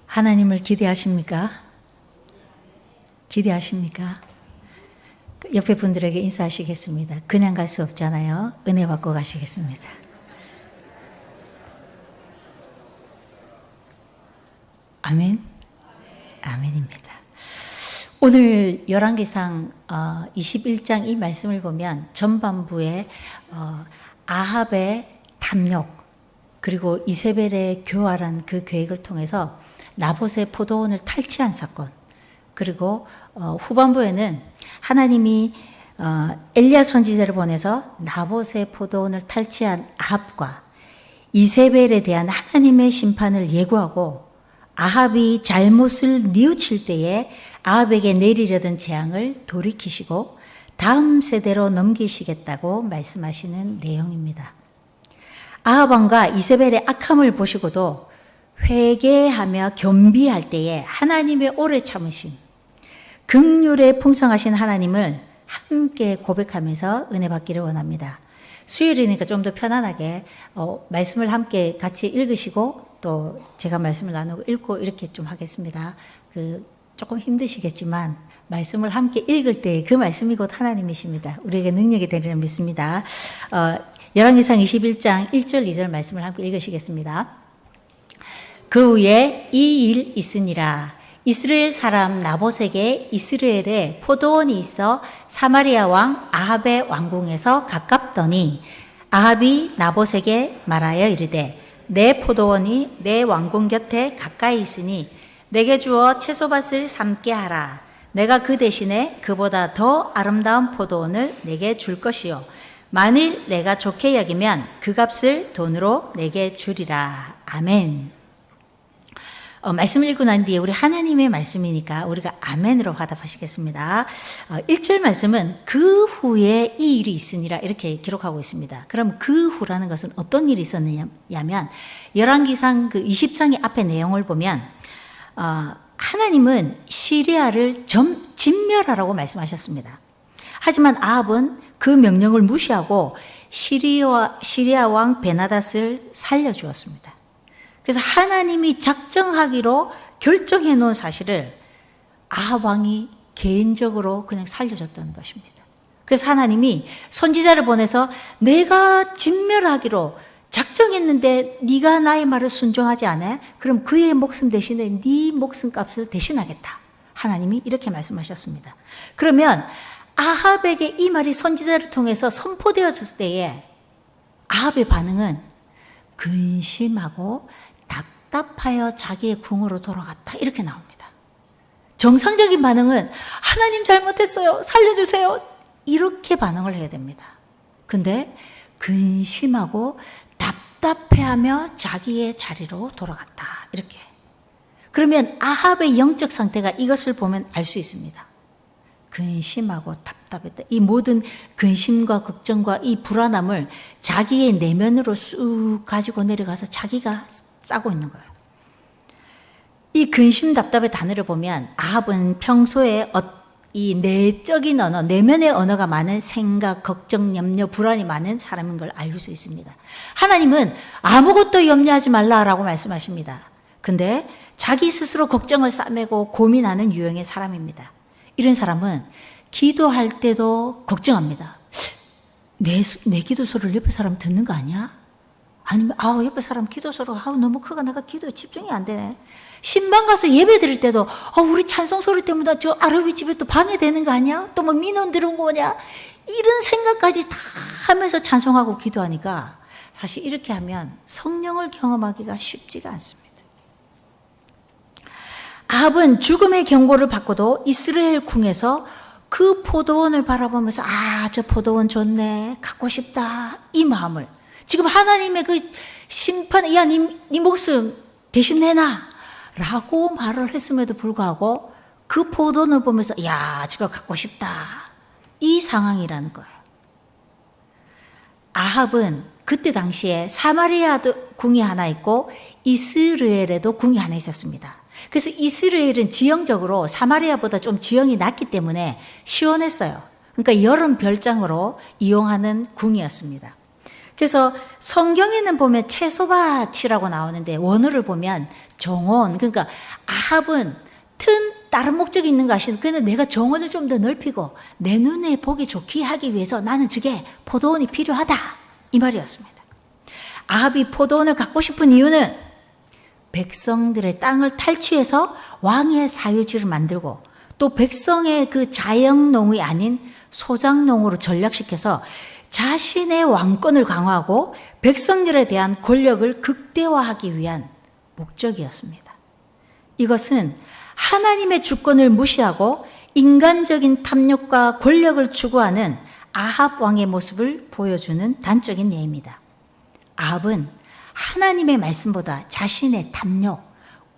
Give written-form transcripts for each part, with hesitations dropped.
하나님을 기대하십니까? 기대하십니까? 옆에 분들에게 인사하시겠습니다. 그냥 갈 수 없잖아요. 은혜 받고 가시겠습니다. 아멘. 아멘입니다. 오늘 열왕기상 21장 이 말씀을 보면 전반부에 아합의 탐욕 그리고 이세벨의 교활한 그 계획을 통해서 나봇의 포도원을 탈취한 사건, 그리고 후반부에는 하나님이 엘리야 선지자를 보내서 나봇의 포도원을 탈취한 아합과 이세벨에 대한 하나님의 심판을 예고하고 아합이 잘못을 뉘우칠 때에 아합에게 내리려던 재앙을 돌이키시고 다음 세대로 넘기시겠다고 말씀하시는 내용입니다. 아합 왕과 이세벨의 악함을 보시고도 회개하며 겸비할 때에 하나님의 오래 참으심, 긍휼에 풍성하신 하나님을 함께 고백하면서 은혜 받기를 원합니다. 수요일이니까 좀 더 편안하게 말씀을 함께 같이 읽으시고 또 제가 말씀을 나누고 읽고 이렇게 좀 하겠습니다. 조금 힘드시겠지만 말씀을 함께 읽을 때 그 말씀이 곧 하나님이십니다. 우리에게 능력이 되리라 믿습니다. 열왕기상 21장 1절 2절 말씀을 함께 읽으시겠습니다. 그 후에 이 일 있으니라. 이스라엘 사람 나봇에게 이스라엘에 포도원이 있어 사마리아 왕 아합의 왕궁에서 가깝더니 아합이 나봇에게 말하여 이르되 내 포도원이 내 왕궁 곁에 가까이 있으니 내게 주어 채소밭을 삶게 하라. 내가 그 대신에 그보다 더 아름다운 포도원을 내게 줄 것이요 만일 내가 좋게 여기면 그 값을 돈으로 내게 주리라. 아멘. 말씀을 읽고 난 뒤에 우리 하나님의 말씀이니까 우리가 아멘으로 화답하시겠습니다. 1절 말씀은 그 후에 이 일이 있으니라 이렇게 기록하고 있습니다. 그럼 그 후라는 것은 어떤 일이 있었느냐면 열왕기상 20장의 앞에 내용을 보면 하나님은 시리아를 진멸하라고 말씀하셨습니다. 하지만 아합은 그 명령을 무시하고 시리아 왕 베나닷을 살려주었습니다. 그래서 하나님이 작정하기로 결정해 놓은 사실을 아합 왕이 개인적으로 그냥 살려줬다는 것입니다. 그래서 하나님이 선지자를 보내서 내가 진멸하기로 작정했는데 네가 나의 말을 순종하지 않아? 그럼 그의 목숨 대신에 네 목숨값을 대신하겠다. 하나님이 이렇게 말씀하셨습니다. 그러면 아합에게 이 말이 선지자를 통해서 선포되었을 때에 아합의 반응은 근심하고 답답하여 자기의 궁으로 돌아갔다. 이렇게 나옵니다. 정상적인 반응은 하나님 잘못했어요. 살려주세요. 이렇게 반응을 해야 됩니다. 근데 근심하고 답답해하며 자기의 자리로 돌아갔다. 이렇게. 그러면 아합의 영적 상태가 이것을 보면 알 수 있습니다. 근심하고 답답했다. 이 모든 근심과 걱정과 이 불안함을 자기의 내면으로 쑥 가지고 내려가서 자기가 싸고 있는 거예요. 이 근심 답답의 단어를 보면 아합은 평소에 이 내적인 언어, 내면의 언어가 많은 생각, 걱정, 염려, 불안이 많은 사람인 걸 알 수 있습니다. 하나님은 아무것도 염려하지 말라라고 말씀하십니다. 근데 자기 스스로 걱정을 싸매고 고민하는 유형의 사람입니다. 이런 사람은 기도할 때도 걱정합니다. 내 기도 소리를 옆에 사람 듣는 거 아니야? 아니면 옆에 사람 기도 소리가 너무 크고 내가 기도에 집중이 안 되네. 신방 가서 예배 드릴 때도 우리 찬송 소리 때문에 저 아르비 집에 또 방해되는 거 아니야? 또 뭐 민원 들어온 거냐? 이런 생각까지 다 하면서 찬송하고 기도하니까 사실 이렇게 하면 성령을 경험하기가 쉽지가 않습니다. 아합은 죽음의 경고를 받고도 이스라엘 궁에서 그 포도원을 바라보면서 저 포도원 좋네, 갖고 싶다, 이 마음을 지금 하나님의 그 심판, 네 목숨 대신 내놔 라고 말을 했음에도 불구하고 그 포도원을 보면서 저거 갖고 싶다, 이 상황이라는 거예요. 아합은 그때 당시에 사마리아도 궁이 하나 있고 이스라엘에도 궁이 하나 있었습니다. 그래서 이스라엘은 지형적으로 사마리아보다 좀 지형이 낮기 때문에 시원했어요. 그러니까 여름 별장으로 이용하는 궁이었습니다. 그래서 성경에는 보면 채소밭이라고 나오는데 원어를 보면 정원, 그러니까 아합은 다른 목적이 있는 거 아시는? 그는 내가 정원을 좀 더 넓히고 내 눈에 보기 좋게 하기 위해서 나는 저게 포도원이 필요하다, 이 말이었습니다. 아합이 포도원을 갖고 싶은 이유는 백성들의 땅을 탈취해서 왕의 사유지를 만들고 또 백성의 그 자영농이 아닌 소작농으로 전락시켜서 자신의 왕권을 강화하고 백성들에 대한 권력을 극대화하기 위한 목적이었습니다. 이것은 하나님의 주권을 무시하고 인간적인 탐욕과 권력을 추구하는 아합 왕의 모습을 보여주는 단적인 예입니다. 아합은 하나님의 말씀보다 자신의 탐욕,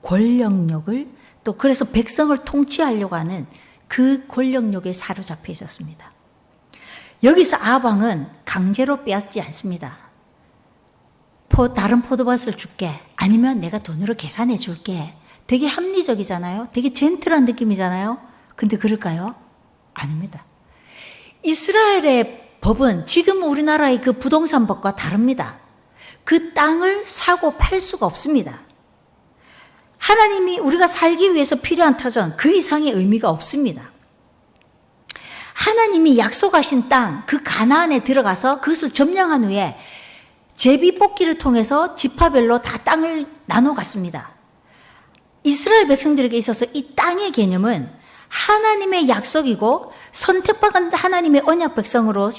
권력욕을 또 그래서 백성을 통치하려고 하는 그 권력욕에 사로잡혀 있었습니다. 여기서 아합 왕은 강제로 빼앗지 않습니다. 다른 포도밭을 줄게, 아니면 내가 돈으로 계산해 줄게. 되게 합리적이잖아요. 되게 젠틀한 느낌이잖아요. 근데 그럴까요? 아닙니다. 이스라엘의 법은 지금 우리나라의 그 부동산 법과 다릅니다. 그 땅을 사고 팔 수가 없습니다. 하나님이 우리가 살기 위해서 필요한 터전, 그 이상의 의미가 없습니다. 하나님이 약속하신 땅, 그 가나안에 들어가서 그것을 점령한 후에 제비 뽑기를 통해서 지파별로 다 땅을 나눠 갔습니다. 이스라엘 백성들에게 있어서 이 땅의 개념은 하나님의 약속이고 선택받은 하나님의 언약 백성으로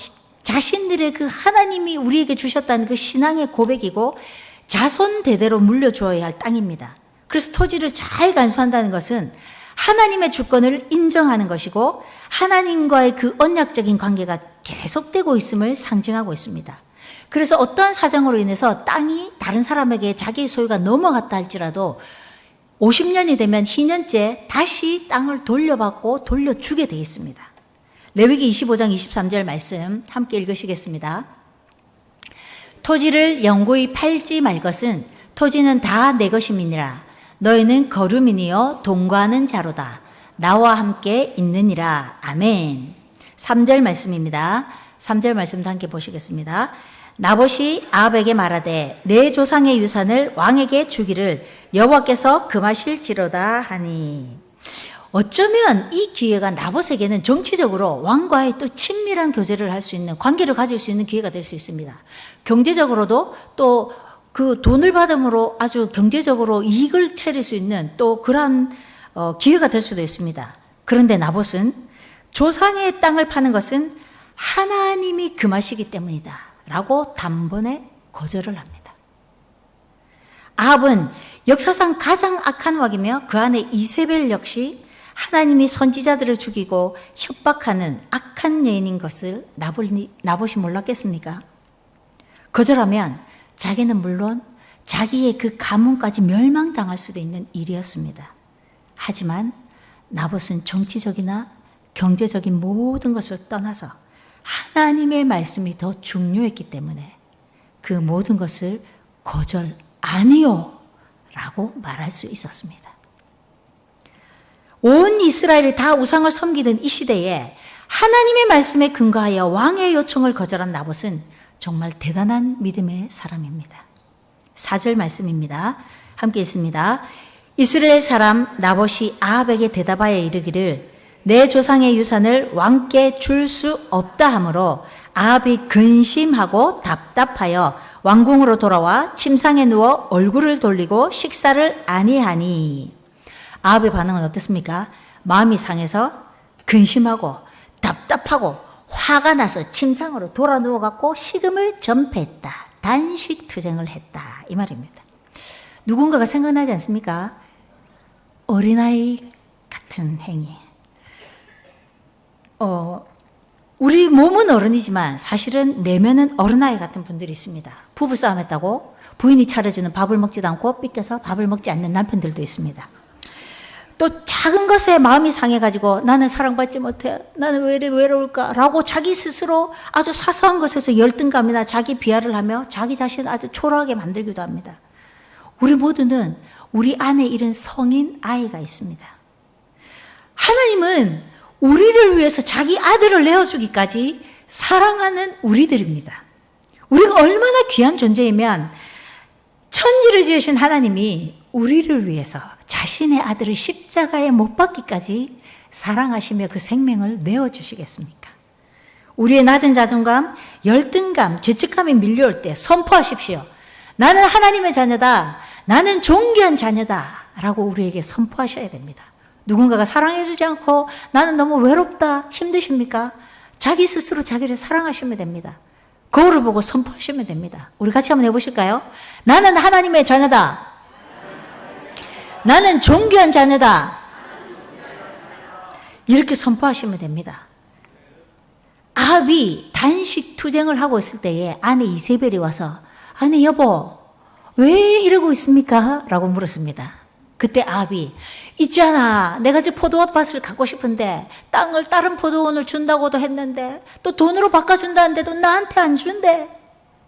자신들의 그 하나님이 우리에게 주셨다는 그 신앙의 고백이고 자손 대대로 물려주어야 할 땅입니다. 그래서 토지를 잘 간수한다는 것은 하나님의 주권을 인정하는 것이고 하나님과의 그 언약적인 관계가 계속되고 있음을 상징하고 있습니다. 그래서 어떠한 사정으로 인해서 땅이 다른 사람에게 자기 소유가 넘어갔다 할지라도 50년이 되면 희년째 다시 땅을 돌려받고 돌려주게 되어 있습니다. 레위기 25장 23절 말씀 함께 읽으시겠습니다. 토지를 영구히 팔지 말 것은 토지는 다 내 것임이니라. 너희는 거류민이요 동거하는 자로다. 나와 함께 있느니라. 아멘. 3절 말씀입니다. 3절 말씀도 함께 보시겠습니다. 나봇이 아합에게 말하되 내 조상의 유산을 왕에게 주기를 여호와께서 금하실지로다 하니. 어쩌면 이 기회가 나봇에게는 정치적으로 왕과의 또 친밀한 교제를 할 수 있는, 관계를 가질 수 있는 기회가 될 수 있습니다. 경제적으로도 또 그 돈을 받음으로 아주 경제적으로 이익을 차릴 수 있는 또 그러한 기회가 될 수도 있습니다. 그런데 나봇은 조상의 땅을 파는 것은 하나님이 금하시기 때문이다 라고 단번에 거절을 합니다. 아합은 역사상 가장 악한 왕이며 그 안에 이세벨 역시 하나님이 선지자들을 죽이고 협박하는 악한 여인인 것을 나봇이 몰랐겠습니까? 거절하면 자기는 물론 자기의 그 가문까지 멸망당할 수도 있는 일이었습니다. 하지만 나봇은 정치적이나 경제적인 모든 것을 떠나서 하나님의 말씀이 더 중요했기 때문에 그 모든 것을 거절 아니요 라고 말할 수 있었습니다. 온 이스라엘이 다 우상을 섬기던 이 시대에 하나님의 말씀에 근거하여 왕의 요청을 거절한 나봇은 정말 대단한 믿음의 사람입니다. 4절 말씀입니다. 함께 있습니다. 이스라엘 사람 나봇이 아합에게 대답하여 이르기를 내 조상의 유산을 왕께 줄 수 없다 하므로 아합이 근심하고 답답하여 왕궁으로 돌아와 침상에 누워 얼굴을 돌리고 식사를 아니하니. 아합의 반응은 어떻습니까? 마음이 상해서 근심하고 답답하고 화가 나서 침상으로 돌아 누워갖고 식음을 전폐했다. 단식 투쟁을 했다. 이 말입니다. 누군가가 생각나지 않습니까? 어린아이 같은 행위. 우리 몸은 어른이지만 사실은 내면은 어린아이 같은 분들이 있습니다. 부부싸움 했다고 부인이 차려주는 밥을 먹지도 않고 삐껴서 밥을 먹지 않는 남편들도 있습니다. 또 작은 것에 마음이 상해가지고 나는 사랑받지 못해, 나는 왜 이래 외로울까 라고 자기 스스로 아주 사소한 것에서 열등감이나 자기 비하를 하며 자기 자신을 아주 초라하게 만들기도 합니다. 우리 모두는 우리 안에 이런 성인 아이가 있습니다. 하나님은 우리를 위해서 자기 아들을 내어주기까지 사랑하는 우리들입니다. 우리가 얼마나 귀한 존재이면 천지를 지으신 하나님이 우리를 위해서 자신의 아들을 십자가에 못 박기까지 사랑하시며 그 생명을 내어주시겠습니까? 우리의 낮은 자존감, 열등감, 죄책감이 밀려올 때 선포하십시오. 나는 하나님의 자녀다. 나는 존귀한 자녀다. 라고 우리에게 선포하셔야 됩니다. 누군가가 사랑해주지 않고 나는 너무 외롭다, 힘드십니까? 자기 스스로 자기를 사랑하시면 됩니다. 거울을 보고 선포하시면 됩니다. 우리 같이 한번 해보실까요? 나는 하나님의 자녀다. 나는 존귀한 자녀다. 이렇게 선포하시면 됩니다. 아합이 단식 투쟁을 하고 있을 때에 아내 이세벨이 와서 아내 여보 왜 이러고 있습니까? 라고 물었습니다. 그때 아합이 있잖아, 내가 저 포도밭을 갖고 싶은데 땅을 다른 포도원을 준다고도 했는데 또 돈으로 바꿔준다는데도 나한테 안 준대.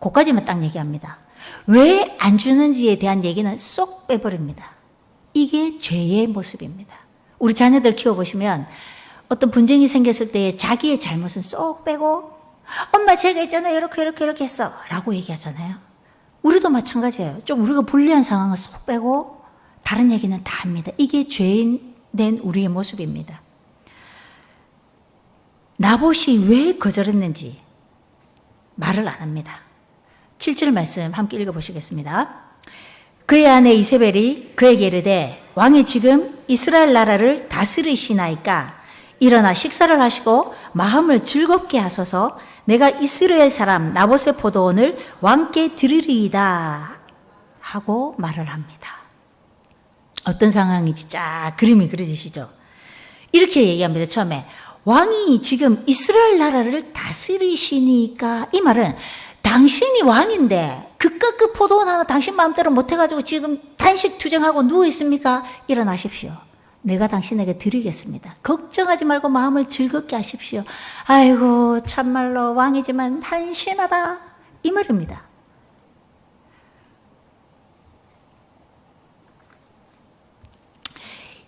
그까지만 딱 얘기합니다. 왜 안 주는지에 대한 얘기는 쏙 빼버립니다. 이게 죄의 모습입니다. 우리 자녀들 키워보시면 어떤 분쟁이 생겼을 때 자기의 잘못은 쏙 빼고 엄마 제가 있잖아 이렇게 했어 라고 얘기하잖아요. 우리도 마찬가지예요. 좀 우리가 불리한 상황을 쏙 빼고 다른 얘기는 다 합니다. 이게 죄인된 우리의 모습입니다. 나봇이 왜 거절했는지 말을 안 합니다. 7절 말씀 함께 읽어보시겠습니다. 그의 아내 이세벨이 그에게 이르되 왕이 지금 이스라엘 나라를 다스리시나이까 일어나 식사를 하시고 마음을 즐겁게 하소서. 내가 이스라엘 사람 나봇의 포도원을 왕께 드리리이다 하고 말을 합니다. 어떤 상황인지 쫙 그림이 그려지시죠? 이렇게 얘기합니다. 처음에 왕이 지금 이스라엘 나라를 다스리시니까, 이 말은 당신이 왕인데 그깟 그 포도원 하나 당신 마음대로 못해가지고 지금 단식 투쟁하고 누워있습니까? 일어나십시오. 내가 당신에게 드리겠습니다. 걱정하지 말고 마음을 즐겁게 하십시오. 아이고 참말로 왕이지만 한심하다, 이 말입니다.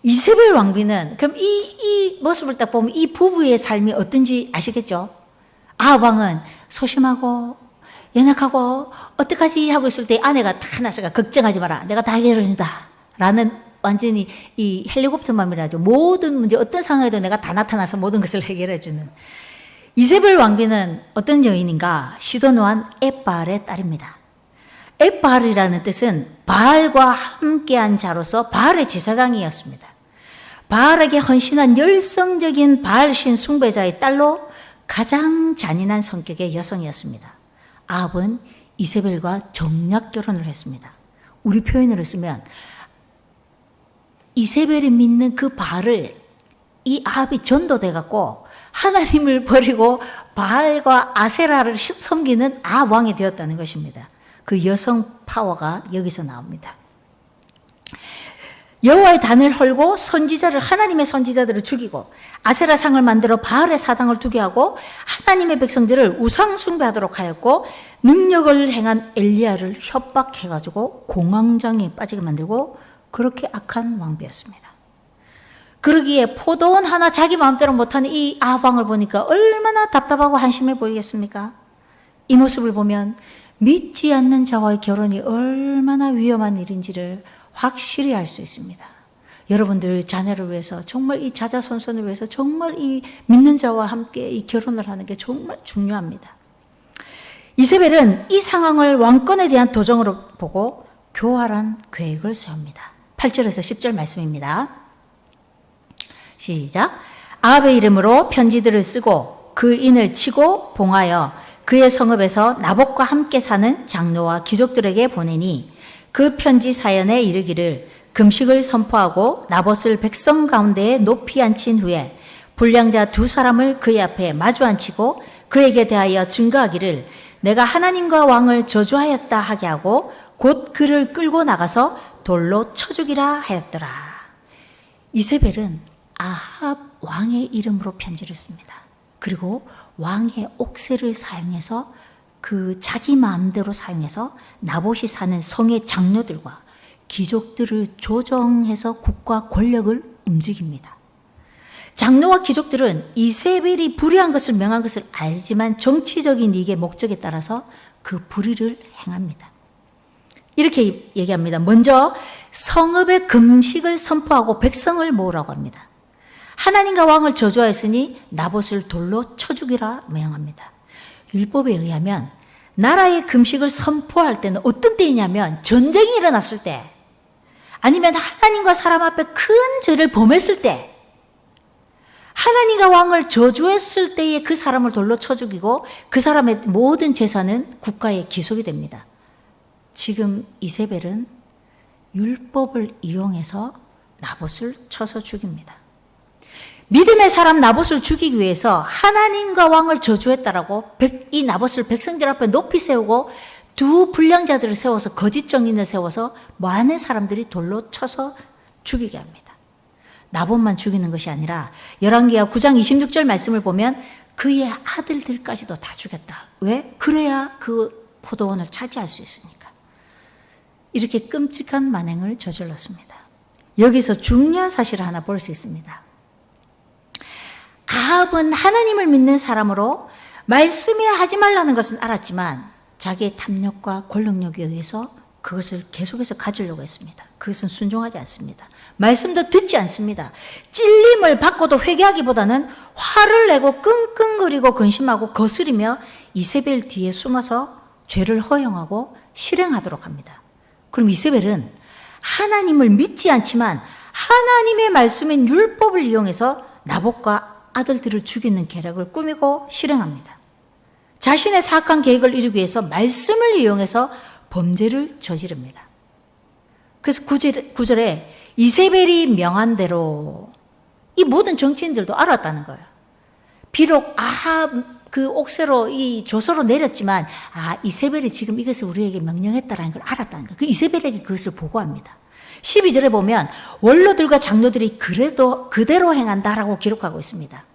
이세벨 왕비는 그럼 이 모습을 딱 보면 이 부부의 삶이 어떤지 아시겠죠? 아합 왕은 소심하고 연약하고 어떡하지 하고 있을 때 아내가 다 나서가 걱정하지 마라, 내가 다 해결해준다 라는 완전히 이 헬리콥터 맘이라죠. 모든 문제 어떤 상황에도 내가 다 나타나서 모든 것을 해결해주는 이세벨 왕비는 어떤 여인인가? 시도노한 엣바알의 딸입니다. 엣바알이라는 뜻은 바알과 함께한 자로서 바알의 제사장이었습니다. 바알에게 헌신한 열성적인 바알신 숭배자의 딸로 가장 잔인한 성격의 여성이었습니다. 아합은 이세벨과 정략 결혼을 했습니다. 우리 표현으로 쓰면 이세벨이 믿는 그 바알을 이 아합이 전도돼 갖고 하나님을 버리고 바알과 아세라를 섬기는 아합 왕이 되었다는 것입니다. 그 여성 파워가 여기서 나옵니다. 여호와의 단을 헐고 선지자를, 하나님의 선지자들을 죽이고 아세라 상을 만들어 바알의 사당을 두게 하고 하나님의 백성들을 우상 숭배하도록 하였고 능력을 행한 엘리야를 협박해가지고 공황장애에 빠지게 만들고 그렇게 악한 왕비였습니다. 그러기에 포도원 하나 자기 마음대로 못하는 이 아합 왕을 보니까 얼마나 답답하고 한심해 보이겠습니까? 이 모습을 보면 믿지 않는 자와의 결혼이 얼마나 위험한 일인지를 확실히 알 수 있습니다. 여러분들 자녀를 위해서 정말 이 자자손손을 위해서 정말 이 믿는 자와 함께 이 결혼을 하는 게 정말 중요합니다. 이세벨은 이 상황을 왕권에 대한 도전으로 보고 교활한 계획을 세웁니다. 8절에서 10절 말씀입니다. 시작. 아합의 이름으로 편지들을 쓰고 그 인을 치고 봉하여 그의 성읍에서 나봇과 함께 사는 장로와 귀족들에게 보내니 그 편지 사연에 이르기를 금식을 선포하고 나봇을 백성 가운데에 높이 앉힌 후에 불량자 두 사람을 그의 앞에 마주 앉히고 그에게 대하여 증거하기를 내가 하나님과 왕을 저주하였다 하게 하고 곧 그를 끌고 나가서 돌로 쳐 죽이라 하였더라. 이세벨은 아합 왕의 이름으로 편지를 씁니다. 그리고 왕의 옥새를 사용해서 그 자기 마음대로 사용해서 나봇이 사는 성의 장로들과 귀족들을 조정해서 국가 권력을 움직입니다. 장로와 귀족들은 이세벨이 불의한 것을 명한 것을 알지만 정치적인 이익의 목적에 따라서 그 불의를 행합니다. 이렇게 얘기합니다. 먼저 성읍의 금식을 선포하고 백성을 모으라고 합니다. 하나님과 왕을 저주하였으니 나봇을 돌로 쳐 죽이라 명합니다. 율법에 의하면 나라의 금식을 선포할 때는 어떤 때이냐면 전쟁이 일어났을 때, 아니면 하나님과 사람 앞에 큰 죄를 범했을 때, 하나님과 왕을 저주했을 때에 그 사람을 돌로 쳐 죽이고 그 사람의 모든 재산은 국가에 기속이 됩니다. 지금 이세벨은 율법을 이용해서 나봇을 쳐서 죽입니다. 믿음의 사람 나봇을 죽이기 위해서 하나님과 왕을 저주했다라고 이 나봇을 백성들 앞에 높이 세우고 두 불량자들을 세워서 거짓 정인을 세워서 많은 사람들이 돌로 쳐서 죽이게 합니다. 나봇만 죽이는 것이 아니라 열왕기하 9장 26절 말씀을 보면 그의 아들들까지도 다 죽였다. 왜? 그래야 그 포도원을 차지할 수 있으니까. 이렇게 끔찍한 만행을 저질렀습니다. 여기서 중요한 사실을 하나 볼 수 있습니다. 아합은 하나님을 믿는 사람으로 말씀에 하지 말라는 것은 알았지만 자기의 탐욕과 권력력에 의해서 그것을 계속해서 가지려고 했습니다. 그것은 순종하지 않습니다. 말씀도 듣지 않습니다. 찔림을 받고도 회개하기보다는 화를 내고 끙끙거리고 근심하고 거스리며 이세벨 뒤에 숨어서 죄를 허용하고 실행하도록 합니다. 그럼 이세벨은 하나님을 믿지 않지만 하나님의 말씀인 율법을 이용해서 나봇과 아들들을 죽이는 계략을 꾸미고 실행합니다. 자신의 사악한 계획을 이루기 위해서 말씀을 이용해서 범죄를 저지릅니다. 그래서 9절에 이세벨이 명한 대로 이 모든 정치인들도 알았다는 거예요. 비록 아합 그 옥새로 이 조서로 내렸지만 이세벨이 지금 이것을 우리에게 명령했다라는 걸 알았다는 거예요. 그 이세벨에게 그것을 보고합니다. 12절에 보면 원로들과 장로들이 그래도 그대로 행한다라고 기록하고 있습니다.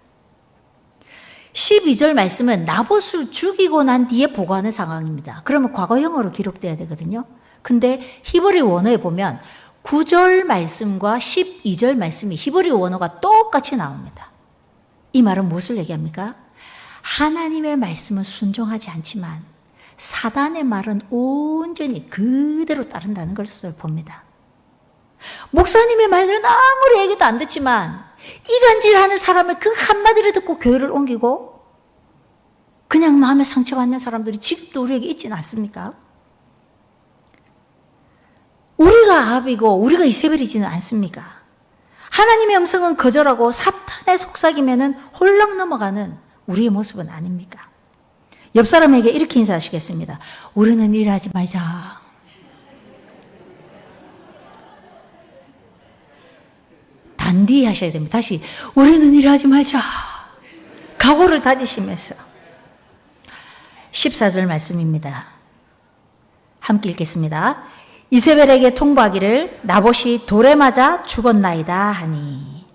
12절 말씀은 나봇을 죽이고 난 뒤에 보고하는 상황입니다. 그러면 과거형으로 기록돼야 되거든요. 근데 히브리 원어에 보면 9절 말씀과 12절 말씀이 히브리 원어가 똑같이 나옵니다. 이 말은 무엇을 얘기합니까? 하나님의 말씀은 순종하지 않지만 사단의 말은 온전히 그대로 따른다는 것을 봅니다. 목사님의 말들은 아무리 얘기도 안 듣지만 이간질하는 사람의 그 한마디를 듣고 교회를 옮기고 그냥 마음에 상처받는 사람들이 지금도 우리에게 있지는 않습니까? 우리가 아합이고 우리가 이세벨이지는 않습니까? 하나님의 음성은 거절하고 사탄의 속삭임에는 홀랑 넘어가는 우리의 모습은 아닙니까? 옆 사람에게 이렇게 인사하시겠습니다. 우리는 일하지 말자. 단디 하셔야 됩니다. 다시 우리는 일하지 말자. 각오를 다지시면서 14절 말씀입니다. 함께 읽겠습니다. 이세벨에게 통보하기를 나봇이 돌에 맞아 죽었나이다 하니.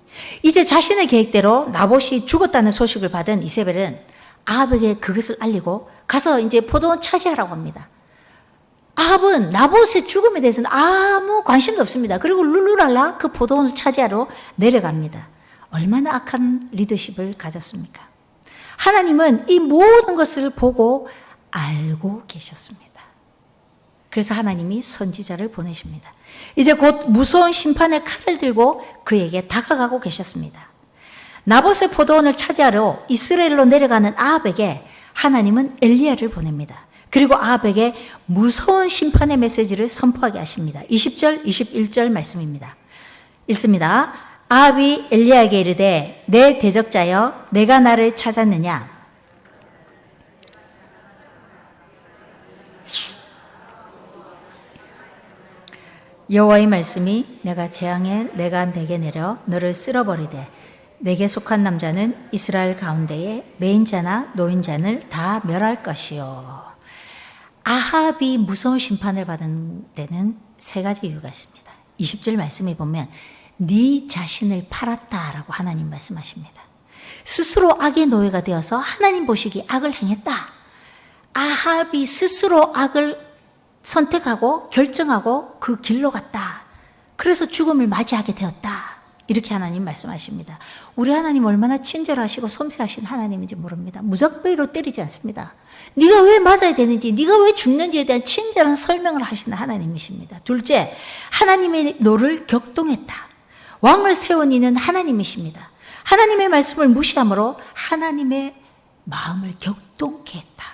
이제 자신의 계획대로 나봇이 죽었다는 소식을 받은 이세벨은 아합에게 그것을 알리고 가서 이제 포도원 차지하라고 합니다. 아합은 나봇의 죽음에 대해서는 아무 관심도 없습니다. 그리고 룰루랄라 그 포도원을 차지하러 내려갑니다. 얼마나 악한 리더십을 가졌습니까? 하나님은 이 모든 것을 보고 알고 계셨습니다. 그래서 하나님이 선지자를 보내십니다. 이제 곧 무서운 심판의 칼을 들고 그에게 다가가고 계셨습니다. 나봇의 포도원을 차지하러 이스라엘로 내려가는 아합에게 하나님은 엘리야를 보냅니다. 그리고 아합에게 무서운 심판의 메시지를 선포하게 하십니다. 20절, 21절 말씀입니다. 읽습니다. 아합이 엘리야에게 이르되 내 대적자여 내가 나를 찾았느냐? 여호와의 말씀이 내가 재앙에 내가 내게 내려 너를 쓸어버리되 내게 속한 남자는 이스라엘 가운데에 매인자나 노인자를 다 멸할 것이요. 아합이 무서운 심판을 받은 데는 세 가지 이유가 있습니다. 20절 말씀에 보면 네 자신을 팔았다라고 하나님 말씀하십니다. 스스로 악의 노예가 되어서 하나님 보시기에 악을 행했다. 아합이 스스로 악을 선택하고 결정하고 그 길로 갔다. 그래서 죽음을 맞이하게 되었다. 이렇게 하나님 말씀하십니다. 우리 하나님 얼마나 친절하시고 섬세하신 하나님인지 모릅니다. 무작위로 때리지 않습니다. 네가 왜 맞아야 되는지, 네가 왜 죽는지에 대한 친절한 설명을 하시는 하나님이십니다. 둘째, 하나님의 노를 격동했다. 왕을 세운 이는 하나님이십니다. 하나님의 말씀을 무시함으로 하나님의 마음을 격동케 했다.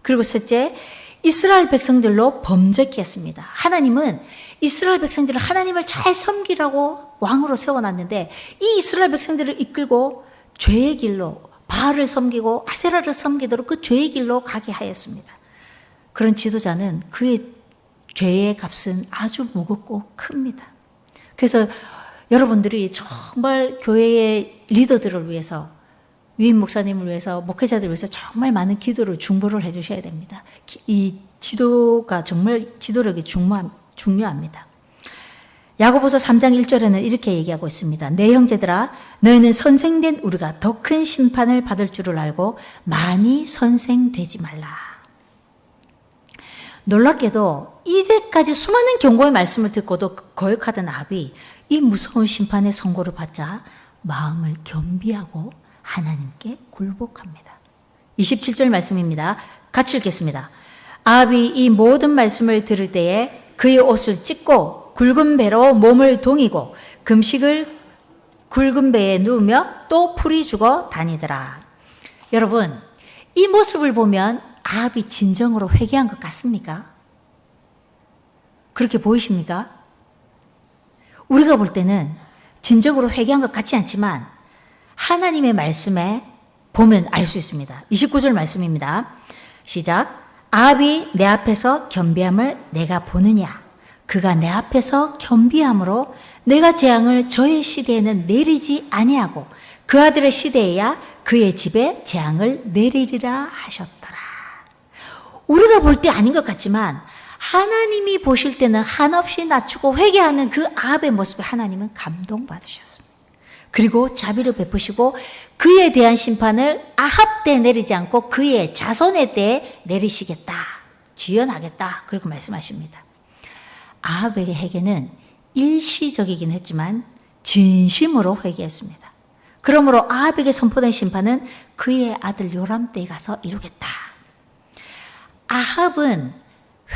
그리고 셋째, 이스라엘 백성들로 범죄케 했습니다. 하나님은 이스라엘 백성들을 하나님을 잘 섬기라고 왕으로 세워놨는데 이 이스라엘 백성들을 이끌고 죄의 길로, 바알을 섬기고 아세라를 섬기도록 그 죄의 길로 가게 하였습니다. 그런 지도자는 그의 죄의 값은 아주 무겁고 큽니다. 그래서 여러분들이 정말 교회의 리더들을 위해서, 위임 목사님을 위해서, 목회자들을 위해서 정말 많은 기도를 중보를 해주셔야 됩니다. 이 지도가 정말 지도력이 중요합니다. 야고보서 3장 1절에는 이렇게 얘기하고 있습니다. 내 형제들아, 너희는 선생된 우리가 더 큰 심판을 받을 줄을 알고 많이 선생되지 말라. 놀랍게도 이제까지 수많은 경고의 말씀을 듣고도 거역하던 아합이 이 무서운 심판의 선고를 받자 마음을 겸비하고 하나님께 굴복합니다. 27절 말씀입니다. 같이 읽겠습니다. 아합이 이 모든 말씀을 들을 때에 그의 옷을 찢고 굵은 배로 몸을 동이고 금식을 굵은 배에 누우며 또 풀이 죽어 다니더라. 여러분, 이 모습을 보면 아합이 진정으로 회개한 것 같습니까? 그렇게 보이십니까? 우리가 볼 때는 진정으로 회개한 것 같지 않지만 하나님의 말씀에 보면 알 수 있습니다. 29절 말씀입니다. 시작. 아합이 내 앞에서 겸비함을 내가 보느냐? 그가 내 앞에서 겸비함으로 내가 재앙을 저의 시대에는 내리지 아니하고 그 아들의 시대에야 그의 집에 재앙을 내리리라 하셨더라. 우리가 볼 때 아닌 것 같지만 하나님이 보실 때는 한없이 낮추고 회개하는 그 아합의 모습에 하나님은 감동받으셨습니다. 그리고 자비를 베푸시고 그에 대한 심판을 아합 때 내리지 않고 그의 자손의 때에 내리시겠다, 지연하겠다, 그렇게 말씀하십니다. 아합에게 회개는 일시적이긴 했지만 진심으로 회개했습니다. 그러므로 아합에게 선포된 심판은 그의 아들 요람 때에 가서 이루겠다. 아합은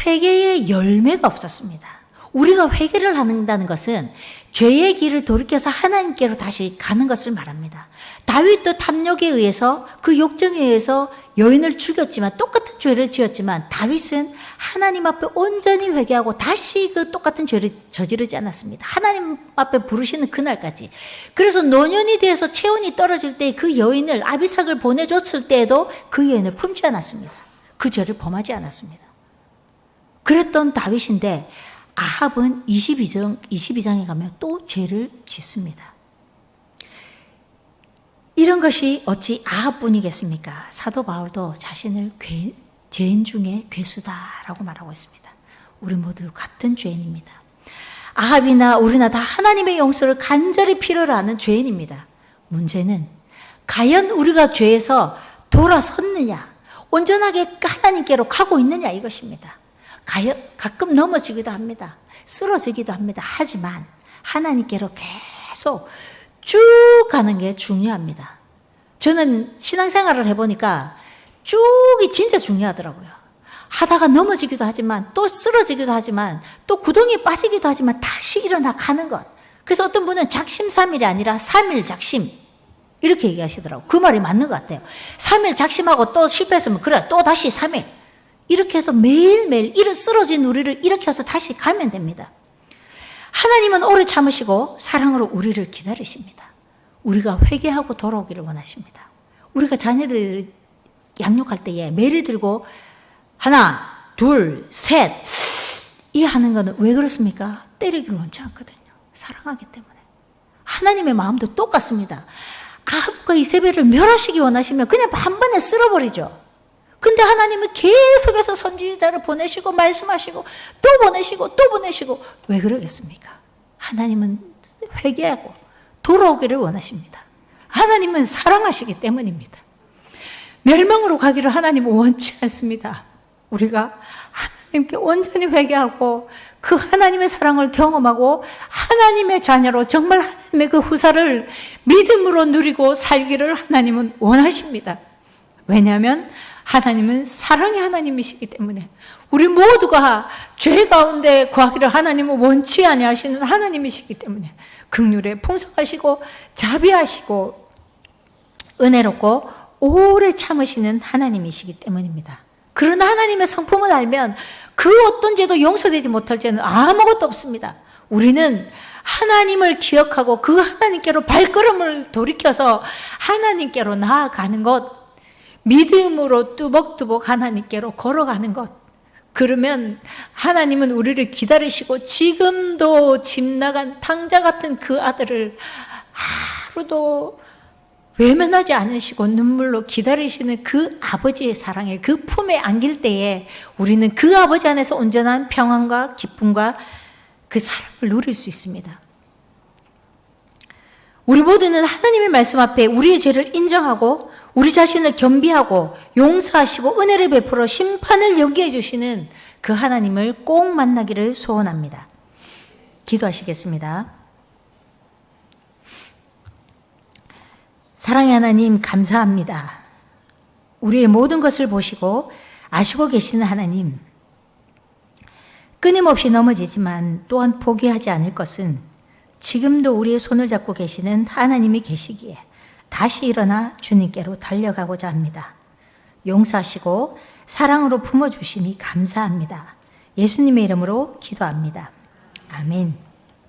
회개의 열매가 없었습니다. 우리가 회개를 한다는 것은 죄의 길을 돌이켜서 하나님께로 다시 가는 것을 말합니다. 다윗도 탐욕에 의해서, 그 욕정에 의해서 여인을 죽였지만, 똑같은 죄를 지었지만 다윗은 하나님 앞에 온전히 회개하고 다시 그 똑같은 죄를 저지르지 않았습니다. 하나님 앞에 부르시는 그날까지. 그래서 노년이 돼서 체온이 떨어질 때 그 여인을, 아비삭을 보내줬을 때에도 그 여인을 품지 않았습니다. 그 죄를 범하지 않았습니다. 그랬던 다윗인데 아합은 22장에 가면 또 죄를 짓습니다. 이런 것이 어찌 아합뿐이겠습니까? 사도 바울도 자신을 죄인 중에 괴수다라고 말하고 있습니다. 우리 모두 같은 죄인입니다. 아합이나 우리나 다 하나님의 용서를 간절히 필요로 하는 죄인입니다. 문제는 과연 우리가 죄에서 돌아섰느냐, 온전하게 하나님께로 가고 있느냐, 이것입니다. 가끔 넘어지기도 합니다. 쓰러지기도 합니다. 하지만 하나님께로 계속 쭉 가는 게 중요합니다. 저는 신앙생활을 해보니까 쭉이 진짜 중요하더라고요. 하다가 넘어지기도 하지만, 또 쓰러지기도 하지만, 또 구덩이에 빠지기도 하지만 다시 일어나 가는 것. 그래서 어떤 분은 작심삼일이 아니라 3일 작심, 이렇게 얘기하시더라고요. 그 말이 맞는 것 같아요. 3일 작심하고 또 실패했으면 그래, 또 다시 3일. 이렇게 해서 매일매일 쓰러진 우리를 이렇게 해서 다시 가면 됩니다. 하나님은 오래 참으시고 사랑으로 우리를 기다리십니다. 우리가 회개하고 돌아오기를 원하십니다. 우리가 자녀들을 양육할 때에 매를 들고 하나, 둘, 셋, 이 하는 거는 왜 그렇습니까? 때리기를 원치 않거든요. 사랑하기 때문에. 하나님의 마음도 똑같습니다. 아합과 이세벨을 멸하시기 원하시면 그냥 한 번에 쓸어버리죠. 근데 하나님은 계속해서 선지자를 보내시고 말씀하시고 또 보내시고 또 보내시고, 왜 그러겠습니까? 하나님은 회개하고 돌아오기를 원하십니다. 하나님은 사랑하시기 때문입니다. 멸망으로 가기를 하나님은 원치 않습니다. 우리가 하나님께 온전히 회개하고 그 하나님의 사랑을 경험하고 하나님의 자녀로 정말 하나님의 그 후사를 믿음으로 누리고 살기를 하나님은 원하십니다. 왜냐하면 하나님은 사랑의 하나님이시기 때문에 우리 모두가 죄 가운데 거하기를 하나님은 원치 아니하시는 하나님이시기 때문에 긍휼에 풍성하시고 자비하시고 은혜롭고 오래 참으시는 하나님이시기 때문입니다. 그러나 하나님의 성품을 알면 그 어떤 죄도 용서되지 못할 죄는 아무것도 없습니다. 우리는 하나님을 기억하고 그 하나님께로 발걸음을 돌이켜서 하나님께로 나아가는 것, 믿음으로 뚜벅뚜벅 하나님께로 걸어가는 것. 그러면 하나님은 우리를 기다리시고 지금도 집 나간 탕자 같은 그 아들을 하루도 외면하지 않으시고 눈물로 기다리시는 그 아버지의 사랑에 그 품에 안길 때에 우리는 그 아버지 안에서 온전한 평안과 기쁨과 그 사랑을 누릴 수 있습니다. 우리 모두는 하나님의 말씀 앞에 우리의 죄를 인정하고 우리 자신을 겸비하고 용서하시고 은혜를 베풀어 심판을 연기해 주시는 그 하나님을 꼭 만나기를 소원합니다. 기도하시겠습니다. 사랑의 하나님, 감사합니다. 우리의 모든 것을 보시고 아시고 계시는 하나님, 끊임없이 넘어지지만 또한 포기하지 않을 것은 지금도 우리의 손을 잡고 계시는 하나님이 계시기에 다시 일어나 주님께로 달려가고자 합니다. 용서하시고 사랑으로 품어주시니 감사합니다. 예수님의 이름으로 기도합니다. 아멘.